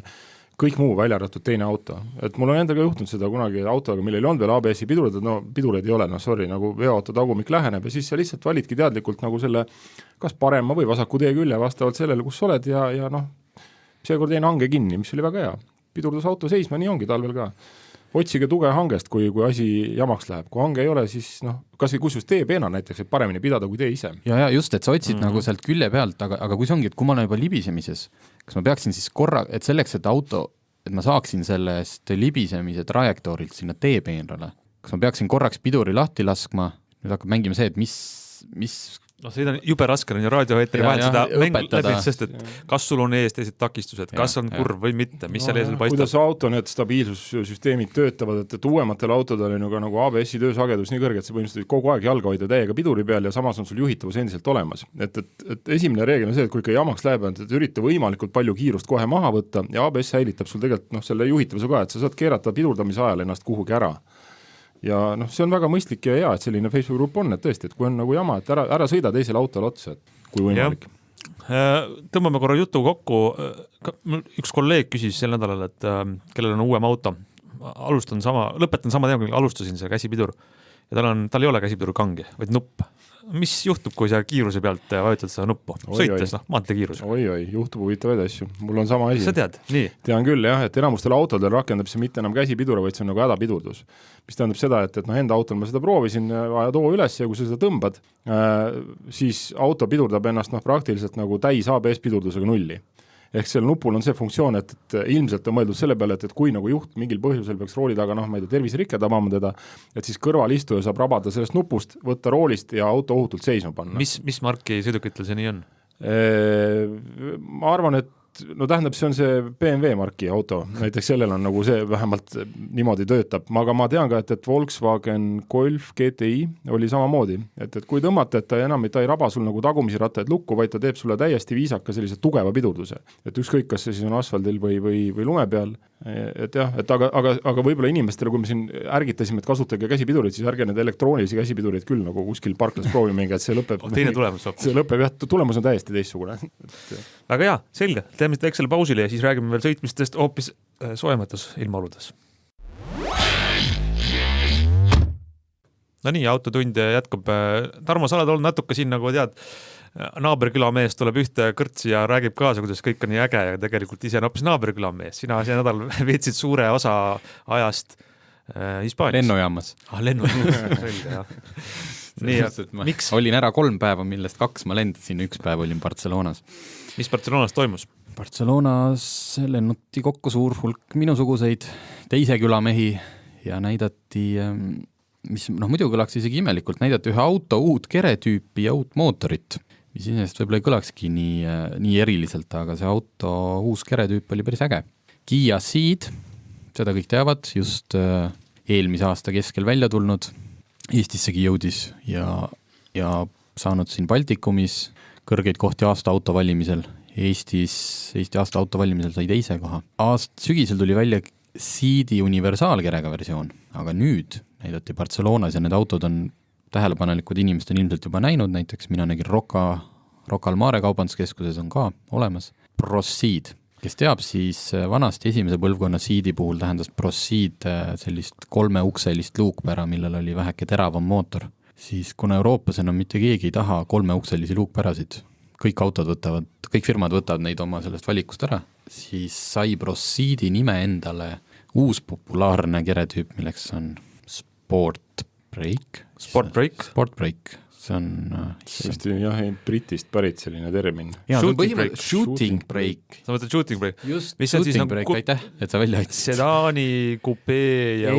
kõik muu välja arvatud teine auto. Et mul on endaga juhtunud seda kunagi autoga, millel ei olnud veel ABS-i pidureid, no pidureid ei ole, no sorry, nagu veoauto tagumik läheneb ja siis sa lihtsalt validki teadlikult nagu selle kas parema või vasaku tee külje vastavalt sellele, kus oled ja noh, seekord jäin hange kinni, mis oli väga hea. Pidurdus auto seisma, nii ongi talvel ka. Otsige tuge hangest, kui asi jamaks läheb. Kui hange ei ole, siis noh, kas või kusjuures tee peena näiteks, et paremini pidada kui tee ise. Ja just, et sa otsid nagu sealt külje pealt, aga kui see ongi, et kui ma olen juba libisemises, kas ma peaksin siis korra, et selleks, et auto, et ma saaksin sellest libisemise trajektoorilt sinna teepeenrale, kas ma peaksin korraks piduri lahti laskma, nüüd hakkab mängima see, et mis no see on jube raske on ju raadioeetri vahel seda mängu läbi, sest et kas sul on ees teised takistused, kas on kurv või mitte, mis seal eesel paistab. Kuidas auto need stabiilsussüsteemid töötavad, et uuematel autodel on ju ka nagu ABS-i töösagedus nii kõrge, et sa põhimõtteliselt kogu aeg jalga hoida täiega piduri peal ja samas on sul juhitavus endiselt olemas. Et esimene reegel on see, et kui ikka jamaks läheb, et ürita võimalikult palju kiirust kohe maha võtta ja ABS säilitab sul tegelikult selle juhitavuse ka, et sa saad keerata pidurdamise ajal ennast kuhugi ära. Ja see on väga mõistlik ja hea, et selline Facebook grupp on, et tõesti, et kui on nagu jama, et ära sõida teisele autole otsa, et kui võimalik. Tõmbame korra jutu kokku. Üks kolleeg küsis sel nädalal, et kellel on uuem auto. Lõpetan sama teema, kui alustasin see käsipidur ja tal ei ole käsipidur kangi, vaid nupp. Mis juhtub, kui sa kiiruse pealt vajutad seda nuppu? Sõites, maanteekiiruse. Oi, juhtub huvitavaid asju. Mul on sama asi. Sa tead? Nii. Tean küll, jah, et enamustel autodel rakendab see mitte enam käsipidura, vaid see on nagu hädapidurdus. Mis tähendab seda, et enda autol ma seda proovisin, vaja too üles ja kui sa seda tõmbad, siis auto pidurdab ennast praktiliselt nagu täis ABS pidurdusega nulli. Ehk selle nupul on see funktsioon, et ilmselt on mõeldud selle peale, et kui nagu juht mingil põhjusel peaks rooli taga, ma ei tea, terviserikke tabama teda, et siis kõrvalistuja saab rabada sellest nupust, võtta roolist ja auto ohutult seisma panna. Mis marki sõidukitel see nii on? Ma arvan, et tähendab, see on see BMW marki auto, näiteks sellel on nagu see vähemalt niimoodi töötab, aga ma tean ka, et Volkswagen Golf GTI oli samamoodi, et kui tõmmata, et ta ei raba sul nagu tagumisi rattaid lukku, vaid ta teeb sulle täiesti viisaka sellise tugeva pidurduse, et ükskõik, kas see siis on asfaldil või lume peal, et jah, et aga võib-olla inimestele, kui me siin ärgitasime, et kasutage käsipidurid, siis ärge need elektroonilisi käsipidurid küll nagu kuskil parklas proovime, et see lõpeb teine tulemus saab. See lõpeb, jah, tulemus on täiesti teistsugune. Väga hea, selge, teeme väiksele pausile ja siis räägime veel sõitmistest hoopis soojemates ilmaoludes. No nii, autotund jätkub. Tarmo, sa oled olnud natuke siin, nagu tead, naaberkülamees tuleb ühte kõrtsi ja räägib kaasa, kuidas kõik on nii äge ja tegelikult ise on hoopis naaberkülamees. Sina see nädal veetsid suure osa ajast Hispaanias. Lennujaamas. Lennujaamas, selge, jah. Nii, miks? Olin ära 3 päeva, millest 2 ma lendasin, 1 päev olin Barcelonas. Mis Barcelonas toimus? Barcelonas lennuti kokku suur hulk minusuguseid teise külamehi ja näidati, mis muidu kõlaks isegi imelikult, näidati ühe auto uut keretüüpi ja uut mootorit, mis iseenesest võib-olla ei kõlakski nii eriliselt, aga see auto uus keretüüp oli päris äge. Kia Ceed, seda kõik teavad, just eelmise aasta keskel välja tulnud, Eestissegi jõudis ja saanud siin Baltikumis kõrgeid kohti aasta auto valimisel. Eesti aasta auto valimisel sai 2. koha. Sügisel tuli välja Ceedi universaalkerega versioon, aga nüüd näidati Barcelonas ja need autod on tähelepanelikud inimesed on ilmselt juba näinud, näiteks mina nägin Rocca al Mare kaubanduskeskuses on ka olemas Proceed. Kes teab, siis vanasti esimese põlvkonna Ceedi puhul tähendas Proceed sellist 3-ukselist luukpära, millel oli väheke teravam mootor. Siis kuna Euroopas enam mitte keegi ei taha 3-ukselisi luukpärasid, kõik firmad võtavad neid oma sellest valikust ära, siis sai Proceedi nime endale uus populaarne keretüüp, milleks on Sport Brake. See on jah, britist pärit selline termin. Shooting brake. Sa mõtled shooting brake? Just, shooting brake, aitäh, et sa välja aitasid. Sedaani, kupee ja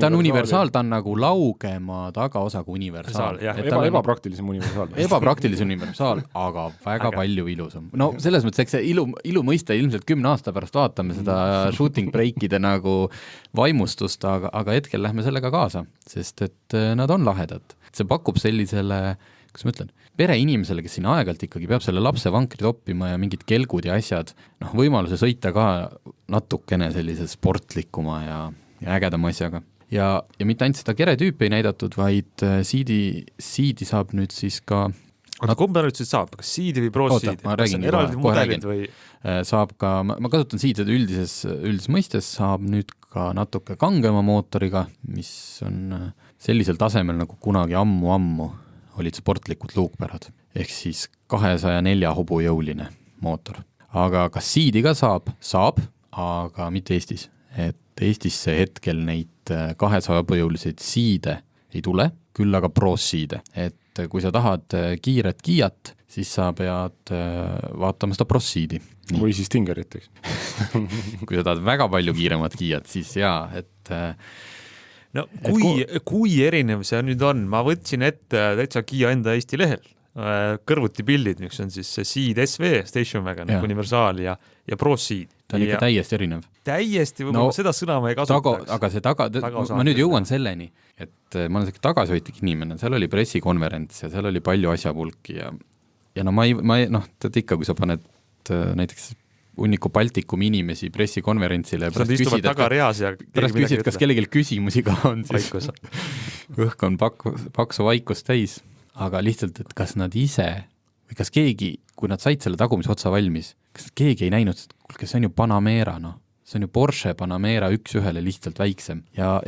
ta on universaal, ta on nagu laugema tagaosaga universaal. Ebapraktilisem universaal. Ebapraktilisem universaal, aga väga palju ilusam. No selles mõttes, eks see ilu mõista ilmselt 10 aasta pärast vaatame seda shooting brake'ide nagu vaimustust, aga hetkel lähme sellega kaasa, sest et nad on lahedad. See pakub sellisele, kuidas ma ütlen, pereinimesele, kes siin aegalt ikkagi peab selle lapse vankri toppima ja mingid kelgud ja asjad, võimaluse sõita ka natukene sellise sportlikuma ja ägedama asjaga. Ja mitte ainult seda keretüüpi ei näidatud, vaid Ceedi saab nüüd siis ka kumba nüüd siis saab? Kas Ceedi või Pro-Ceedi? Ma räägin, saab ka, ma kasutan Ceedi üldises mõistes, saab nüüd ka natuke kangema mootoriga, mis on sellisel tasemel nagu kunagi ammu olid sportlikud luukpärad, ehk siis 204 hobujõuline mootor. Aga kas Ceedi ka saab, aga mitte Eestis. Et Eestisse hetkel neid 200 hobujõuliseid Ceede ei tule, küll aga Pro-Ceede. Et kui sa tahad kiiret Kiat, siis sa pead vaatama seda Pro-Ceedi. Või siis Tingerit, eks. Kui sa tahad väga palju kiiremat Kiat, siis jaa, et no kui erinev see nüüd on, ma võtsin ette täitsa Kiia enda Eesti lehel kõrvuti pildid, miks on siis see Ceed SV, Station Wagon, Universaal ja Pro Ceed. Ta on ikka täiesti erinev. Täiesti, võib-olla seda sõna ma ei kasutaks. Aga see ma nüüd jõuan selleni, et ma olen tagasihoidlik inimene, seal oli pressikonverents ja seal oli palju asjapulki ja no tead ikka, kui sa paned näiteks Unico Balticum inimesi pressikonverentsile pärast küsid, kas kellelgi küsimusi ka on, siis õhk on paksu vaikust täis, aga lihtsalt, et kas nad ise või kas keegi, kui nad said selle tagumise otsa valmis, kas keegi ei näinud, et see on ju Panamera, see on ju Porsche Panamera 1-1 lihtsalt väiksem ja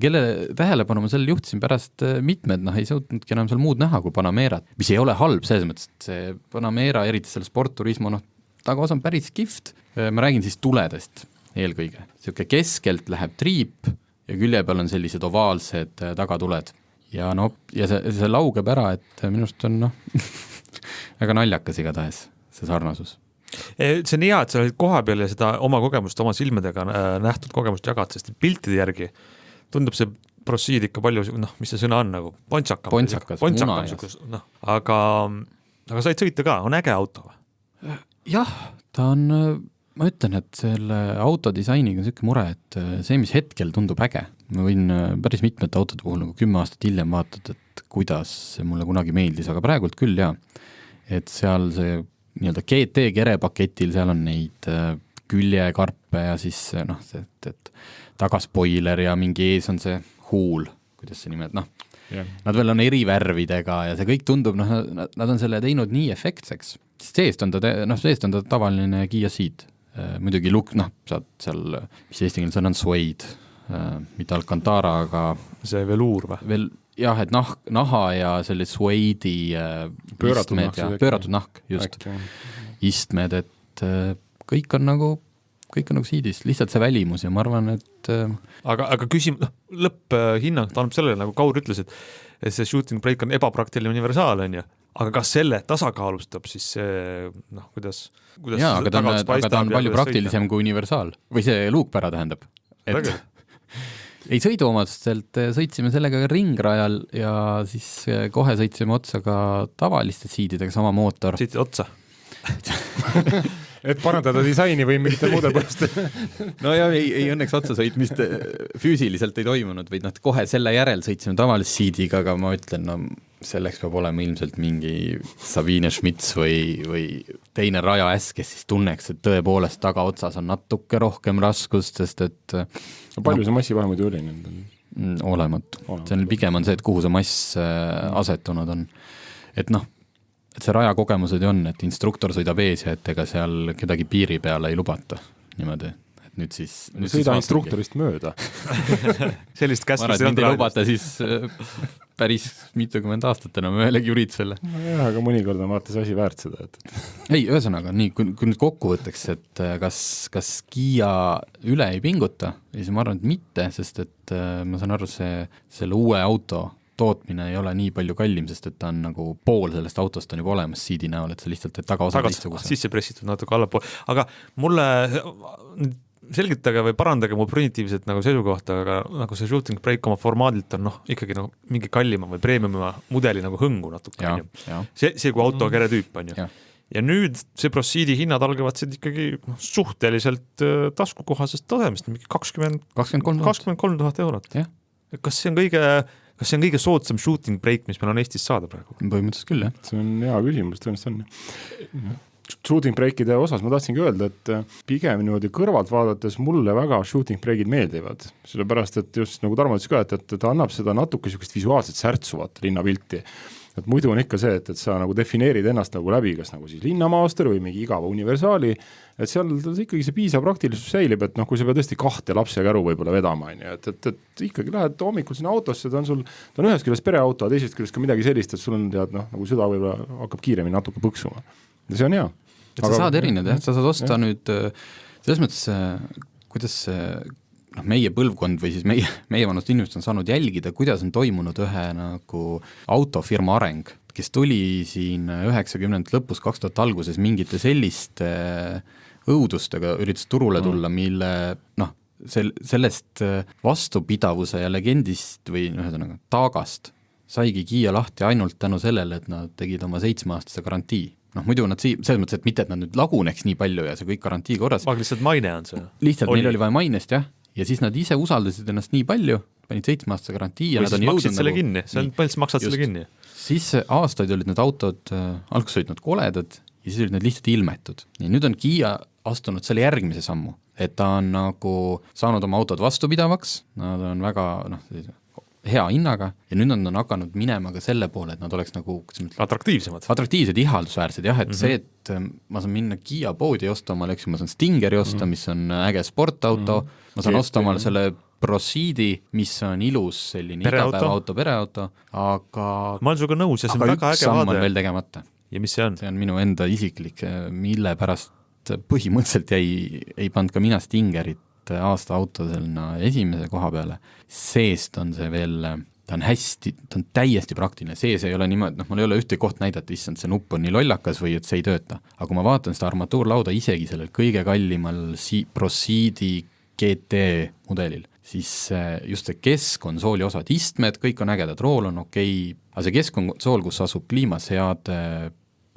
kelle tähelepanu ma selle juhtisin pärast mitmed, ei suutnudki enam seal muud näha kui Panamerat, mis ei ole halb selles mõttes, et see Panamera, eriti selle sportturismo, tagaosa on päris kihvt, ma räägin siis tuledest eelkõige, siuke keskelt läheb triip ja külje peal on sellised ovaalsed tagatuled ja see laugeb ära, et minust on väga naljakas igatahes see sarnasus. See on hea, et sa olid koha peal ja seda oma kogemust, oma silmadega nähtud kogemust jagad, sest piltide järgi tundub see Proceed ikka palju, mis see sõna on nagu, pontsakas, aga said sõita ka, on äge auto või? Jah, ta on, ma ütlen, et selle autodisainiga on selline mure, et see, mis hetkel tundub äge, ma võin päris mitmete autode puhul 10 aastat hiljem vaatad, et kuidas see mulle kunagi meeldis, aga praegult küll jah, et seal see nii-öelda GT kerepaketil, seal on neid küljekarpe ja siis et tagaspoiler ja mingi ees on see huul, kuidas see nimed, nad veel on eri värvidega ja see kõik tundub, nad on selle teinud nii efektseks. Seest on ta tavaline Kiia Ceed. Muidugi saad seal, mis eesti keeles on Suede, mitte Alcantara, aga see veluur või? Veel, jah, et naha ja selle Suede'i pööratud nahk, just. Istmed, et kõik on nagu Ceedis, lihtsalt see välimus ja ma arvan, et aga lõpphinnang ta annab sellele, nagu Kaur ütles, et see shooting break on ebapraktiline universaal, on ju, aga kas selle tasakaalustab siis see, kuidas jaa, aga ta on palju praktilisem kui universaal või see luukpära tähendab, et ei sõiduomastelt sõitsime sellega ringrajal ja siis kohe sõitsime otsa ka tavaliste Ceedidega, sama mootor. Sõitsid otsa? Et parandada disaini või mingite muude põhjustel. No ja ei õnneks otsasõitmist füüsiliselt ei toimunud, vaid kohe selle järel sõitsime tavalist Ceediga, aga ma ütlen, selleks peab olema ilmselt mingi Sabine Schmitz või teine Raja S, kes siis tunneks, et tõepoolest tagaotsas on natuke rohkem raskust, sest et palju see massivahe muidu oli nendel? Olematu. See on pigem on see, et kuhu see mass asetunud on. Et see raja kogemused on, et instruktor sõidab ees ja et ega seal kedagi piiri peale ei lubata niimoodi, et nüüd sõida instruktorist mööda. Sellist käsku see on lubata siis päris mitukümmend aastat enam ühelegi üritusele. Jah, aga mõnikord on vaata see asi väärt seda. Ei, ühesõnaga, nii, kui nüüd kokku võttaks, et kas Kiia üle ei pinguta, siis ma arvan, et mitte, sest et ma saan aru, selle uue auto tootmine ei ole nii palju kallim, sest et ta on nagu pool sellest autost on juba olemas Ceedi näol, et see lihtsalt tagaosa teistsuguse. Sisse pressitud natuke allapool, aga mulle selgitage või parandage mu primitiivset nagu seisukohta, aga nagu see shooting break oma formaadilt on ikkagi mingi kallima või premiuma mudeli nagu hõngu natuke. See kui auto keretüüp on ju. Ja nüüd see Proceedi hinnad algavad ikkagi suhteliselt taskukohasest tasemest, mingi 23 000 eurot. Kas see on kõige soodsam shooting break, mis meil on Eestis saada praegu? Põhimõtteliselt küll, jah. See on hea küsimus, tõenäoliselt on. Shooting breakide osas ma tahtsingi öelda, et pigem niimoodi kõrvalt vaadates mulle väga shooting breakid meeldivad. Sellepärast, et just nagu Tarmo ütles ka, et ta annab seda natuke niisugust visuaalset särtsuvat linnapilti. Et muidu on ikka see, et sa nagu defineerid ennast nagu läbi, kas nagu siis linnamaaster või mingi igava universaali, et seal ikkagi see piisav praktilisus säilib, et kui sa pead tõesti 2 lapse käru võib-olla vedama, et ikkagi lähed hommikul sinna autosse, ta on ühest küljest pereauto, teisest küljest ka midagi sellist, et sul on tead, nagu süda võib-olla hakkab kiiremini natuke põksuma. Ja see on hea. Et sa saad erineda, sa saad osta nüüd, selles mõttes, kuidas meie põlvkond või siis meie vanust inimesed on saanud jälgida, kuidas on toimunud ühe nagu autofirma areng, kes tuli siin 90 lõpus 2000 alguses mingite selliste õudustega üritas turule tulla, mille sellest vastupidavuse ja legendist või ühesõnaga taagast saigi Kiia lahti ainult tänu sellele, et nad tegid oma 7-aastase garantii. Muidu nad selles mõttes, et mitte, et nad nüüd laguneks nii palju ja see kõik garantii korras. Aga lihtsalt maine on see. Lihtsalt neil oli vaja mainest, jah. Ja siis nad ise usaldasid ennast nii palju, panid 7-aastase garantii ja või nad siis on maksid jõudnud selle kinni, see on põhimõtteliselt maksad selle kinni. Siis aastaid olid need autod, alguses olid nad koledad ja siis olid need lihtsalt ilmetud. Ja nüüd on Kiia astunud selle järgmise sammu, et ta on nagu saanud oma autod vastupidavaks, nad on väga hea hinnaga ja nüüd nad on hakanud minema ka selle poole, et nad oleks nagu atraktiivsed, ihaldusväärsed, jah, et see, et ma saan minna Kiia poodi osta omale, eks ma saan Stingeri osta, mis on äge sportauto, ma saan osta omale selle Proceedi, mis on ilus selline igapäevaauto, pereauto, aga ma olen suga nõus ja see on väga äge samm vaade. on veel tegemata. Ja mis see on? See on minu enda isiklik, mille pärast põhimõtteliselt ei pannud ka mina Stingerit aasta auto selline esimese koha peale. Seest on see veel, ta on täiesti praktiline, sees ei ole niimoodi, mul ei ole ühte koht näidata, issand, see nupp on nii lollakas või et see ei tööta. Aga kui ma vaatan seda armatuurlauda isegi sellel kõige kallimal Proceedi GT mudelil, siis just see keskkonsooli osad, istmed, kõik on ägedad, rool on okei, aga see keskkonsool, kus asub kliimaseade,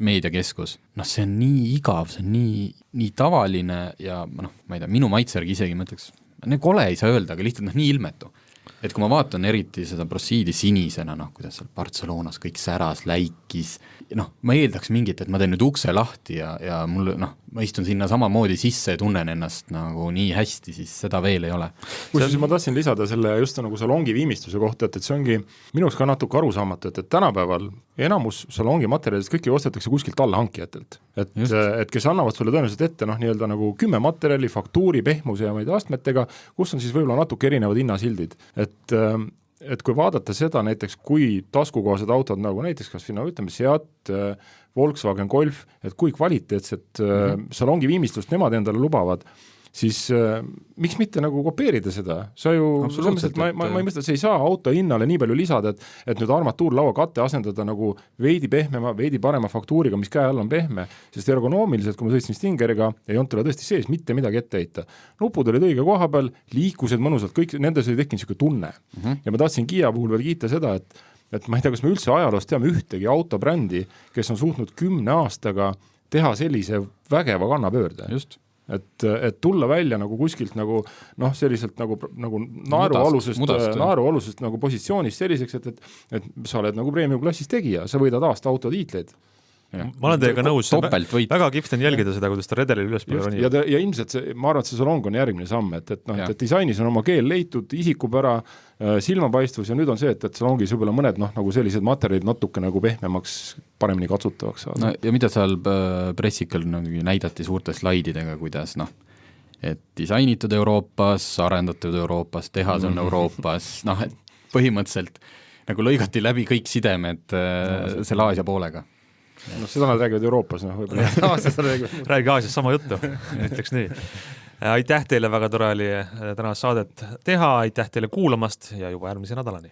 meediakeskus, see on nii igav, see on nii tavaline ja ma ei tea, minu maitsergi isegi mõtleks, kole ei saa öelda, aga lihtsalt nii ilmetu. Et kui ma vaatan eriti seda Proceedi sinisena, kuidas seal Barcelonas kõik säras, läikis, ma eeldaks mingit, et ma teen nüüd ukse lahti ja mul, ma istun sinna samamoodi sisse ja tunnen ennast nagu nii hästi, siis seda veel ei ole. Kusjuures ma tahtsin lisada selle just nagu salongi viimistluse kohta, et see ongi minuks ka natuke arusaamatu, et tänapäeval enamus salongi materjalidest kõiki ostetakse kuskilt allahankijatelt. Et kes annavad sulle tõenäoliselt ette nii-öelda nagu 10 materjali, faktuuri, pehmuse ja meid astmetega, kus on siis võib-olla natuke erinevad hinnasildid. Et kui vaadata seda näiteks, kui taskukohased autod nagu näiteks kas ütleme Seat, Volkswagen Golf, et kui kvaliteetset salongi viimistlust nemad endale lubavad, siis miks mitte nagu kopeerida seda? Sa ju, ma ei mõista, see ei saa auto hinnale nii palju lisada, et nüüd armatuurlaua katte asendada nagu veidi pehmema, veidi parema faktuuriga, mis käe all on pehme, sest ergonoomiliselt, kui ma sõitsin Stingeriga, ei olnud talle tõesti sees mitte midagi ette heita. Nupud olid õige koha peal, liikused mõnusalt, kõik nendes oli tekkinud selline tunne. Ja ma tahtsin Kiia puhul veel kiita seda, et ma ei tea, kas me üldse ajaloos teame ühtegi autobrändi, kes on suutnud 10 aastaga teha sellise vägeva kannapöörde. Just. Et tulla välja nagu kuskilt nagu selliselt nagu naerualusest nagu positsioonist selliseks, et sa oled nagu premium klassis tegija, sa võidad aasta autotiitleid. Ma olen teiega nõus, väga kihvt on jälgida seda, kuidas ta redelil ülespoole roni. Ja ilmselt ma arvan, et see salong on järgmine samm, et disainis on oma keel leitud, isikupära, silmapaistvus ja nüüd on see, et salongis võib-olla mõned nagu sellised materjalid natuke nagu pehmemaks, paremini katsutavaks saada. Ja mida seal pressikal näidati suurte slaididega, kuidas et disainitud Euroopas, arendatud Euroopas, tehas on Euroopas, et põhimõtteliselt nagu lõigati läbi kõik sidemed selle Aasia poolega. Seda nad räägivad Euroopas, võib-olla Aasias räägi Aasias sama juttu, ütleks nii. Aitäh teile, väga tore oli tänast saadet teha, aitäh teile kuulamast ja juba järgmise nädalani.